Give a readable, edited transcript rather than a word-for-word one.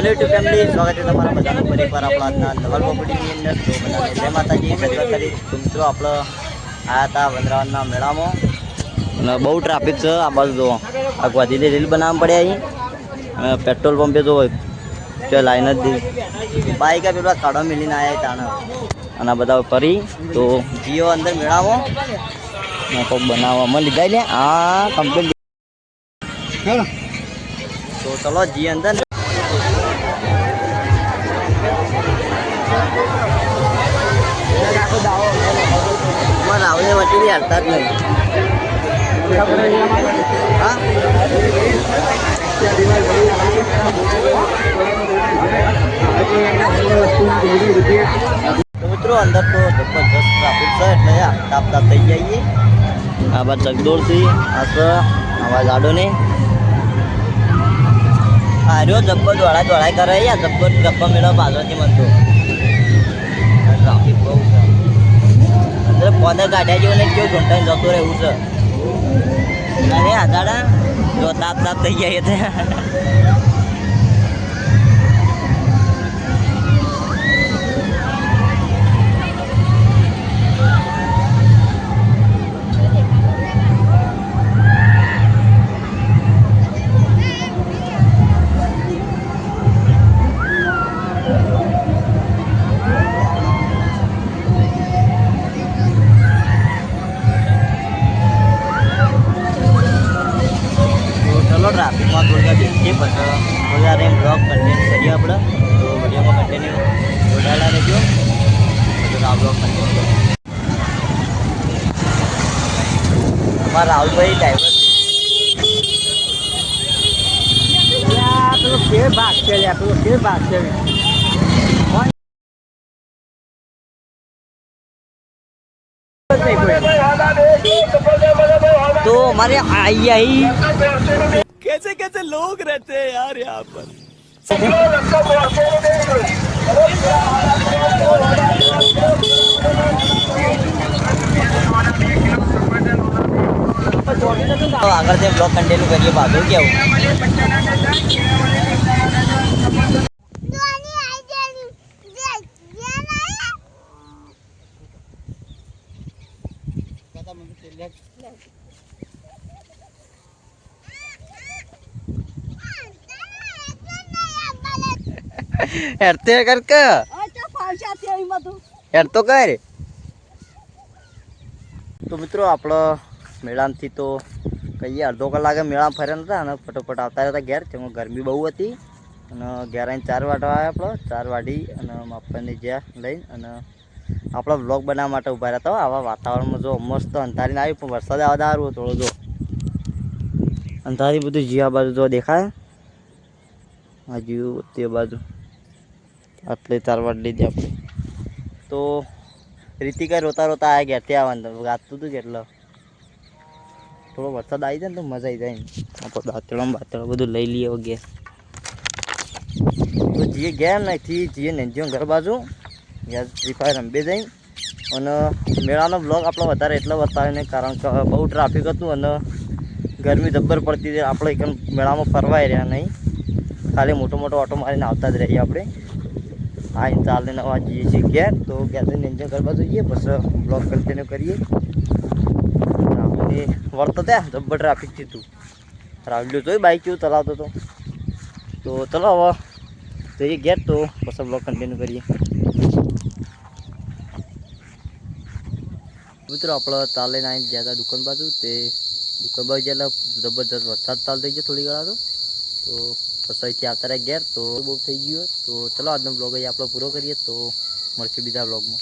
Hello YouTube family, સ્વાગત છે તમારા બધાનું ફરી એકવાર આપણા આજના નવલ પ્રોપર્ટીની અંદર. તો બધાને જય માતાજી, સજવા કરી. તો મિત્રો આપણે આવ્યા હતા વંદરાવનના મેળામાં અને બહુ ટ્રાફિક છે. આ બાજુ જો આ ગાંધીને રીલ બનાવવા પડ્યા અહીં. પેટ્રોલ પંપે જો ત્યાં લાઈન જ બાઈક પેલા કાઢો મિલીને આવ્યા તાણે અને બધા ફરી તો જીઓ અંદર મેળામાં કોક બનાવવામાં લીધા ને હા કમ્પ્લીટ. તો ચલો જી અંદર રાવને વટી હાલતા જ નહીં. હા તો મિત્રો અંદર તો જબરજસ્ત ટ્રાફિક છે એટલે તાપ તાપ થઈ જઈએ. આ બાદ ચકદોડથી અવાજ આડો નહીં. હાર્યો જબ્બર દોડાય કરે યાર. જબ્બર ગપ્પા મેળવા બાજુથી મનતો ટ્રાફિક બહુ છે અંદર. પોતે ગાઢ્યા જેવું નહીં કેવું ઘંટાને જતો રહેવું છે. અરે આજાડા જો તાપ તાપ થઈ જાય ત્યાં. ટ્રાફિકમાં થોડા બેસીએ પછી થોડા ટાઈમ બ્લોગ કન્ટેન્ટ કરીએ આપણે. તો વિડીયોમાં કન્ટિન્યુ જોડાયેલા રહેજો. પછી આ બ્લોગ કન્ટિન્યુ કરીએ. અમારા રાહુલભાઈ ડ્રાઈવર પેલો કે ભાગ છે પેલો કે ભાગ છે. तो हमारे आई कैसे कैसे लोग रहते हैं यार यहाँ पर. तो आगे से ब्लॉग कंटिन्यू करिए. बात हो क्या हो હેરતે કર કે હેર તો કર. તો મિત્રો આપણો મેળામાંથી તો કહીએ અડધો કલાકે મેળા ફર્યા નતા અને ફટોફટ આવતા હતા ઘેર. તેમાં ગરમી બહુ હતી અને ઘેર આવીને 4 વાટવા આવ્યા. આપણો 4 વાઢી અને માપવાની જ્યાં લઈને અને આપણો વ્લોગ બનાવવા માટે ઊભા રહ્યા હતા. આવા વાતાવરણમાં જો મસ્ત અંધારીને આવી પણ વરસાદ આવવા સારું થોડો જો અંધારી બધું જીવા બાજુ જો દેખાય. હજુ તે બાજુ આટલે 4 વાટ લીધી આપણે. તો રીતિકા રોતા રોતા આ ગયા ત્યાં આવવાનું ગાતું હતું એટલે થોડો વરસાદ આવી જાય ને તો મજા આવી જાય. આપણે દાંતળો બધું લઈ લઈએ વગેરે. તો જીએ ગયા નથી જીએ નેંજીઓ ઘર બાજુ યાર ફ્રી ફાયર રમબે જઈ અને મેળાનો બ્લોગ આપણો વધારે એટલો બતાવે નહીં કારણ કે બહુ ટ્રાફિક હતું અને ગરમી જબ્બર પડતી હતી. આપણે એક મેળામાં ફરવાય રહ્યા નહીં, ખાલી મોટો મોટો ઓટો મારીને આવતા જ રહીએ આપણે. આ ચાલે નવા જઈએ છીએ ઘેર. તો ઘેરથી એન્જોય કરવા જોઈએ પછી બ્લોગ કન્ટિન્યુ કરીએ. આપણે વળતો ત્યાં જબ્બર ટ્રાફિક થી તું રાવલ્યો જોઈ બાઇક કેવું ચલાવતો હતો. તો ચલો હવે જઈએ ઘેર તો પછી બ્લોગ કન્ટિન્યુ કરીએ. મિત્રો આપણે ચાલે ને આવીને ગયા હતા દુકાન બાજુ. તે દુકાન બાજુ એટલે જબરજસ્ત વરસાદ ચાલુ થઈ ગયો થોડી ઘણા તો પછી અહીંથી આવતા રહ્યા ઘેર. તો બહુ થઈ ગયું. તો ચલો આજનો બ્લોગ અહીં આપણો પૂરો કરીએ. તો મળશે બીજા બ્લોગમાં.